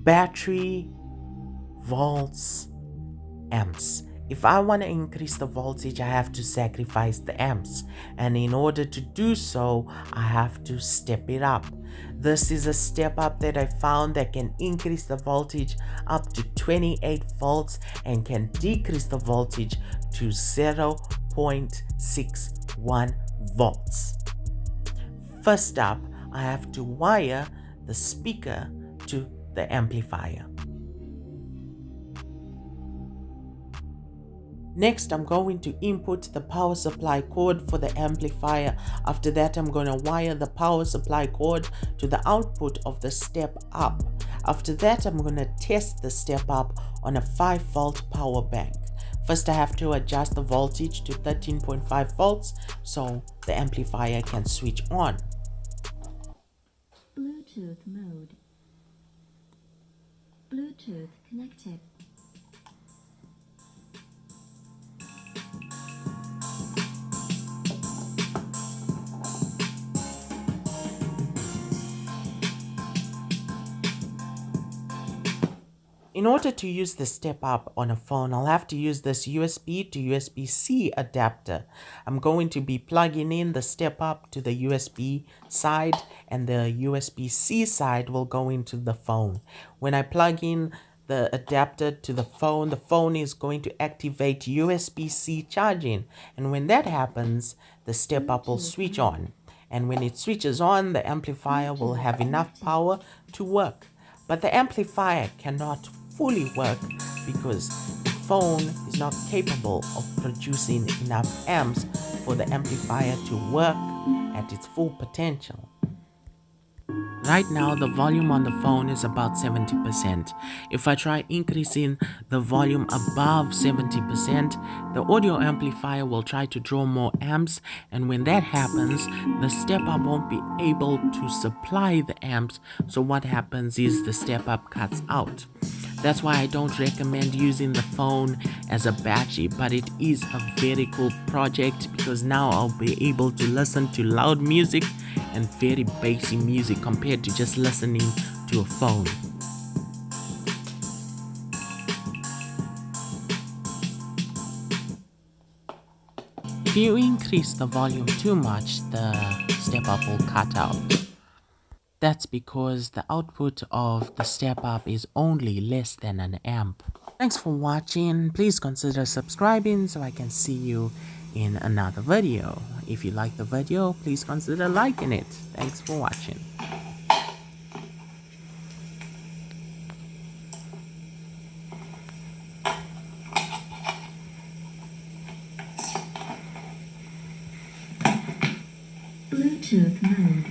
battery, volts, amps. If I want to increase the voltage, I have to sacrifice the amps, and in order to do so, I have to step it up. This is a step up that I found that can increase the voltage up to 28 volts and can decrease the voltage to 0.61 volts. First up, I have to wire the speaker to the amplifier. Next, I'm going to input the power supply cord for the amplifier. After that, I'm going to wire the power supply cord to the output of the step up. After that, I'm going to test the step up on a 5-volt power bank. First, I have to adjust the voltage to 13.5 volts so the amplifier can switch on. Bluetooth mode. Bluetooth connected. In order to use the step up on a phone, I'll have to use this USB to USB-C adapter. I'm going to be plugging in the step up to the USB side, and the USB-C side will go into the phone. When I plug in the adapter to the phone is going to activate USB-C charging. And when that happens, the step up will switch on. And when it switches on, the amplifier will have enough power to work. But the amplifier cannot fully work because the phone is not capable of producing enough amps for the amplifier to work at its full potential. Right now, the volume on the phone is about 70%. If I try increasing the volume above 70%, the audio amplifier will try to draw more amps, and when that happens, the step up won't be able to supply the amps, so what happens is the step up cuts out. That's why I don't recommend using the phone as a battery, but it is a very cool project because now I'll be able to listen to loud music and very bassy music compared to just listening to a phone. If you increase the volume too much, the step up will cut out. That's because the output of the step up is only less than an amp. Thanks for watching. Please consider subscribing so I can see you in another video. If you like the video, please consider liking it. Thanks for watching. Bluetooth mode.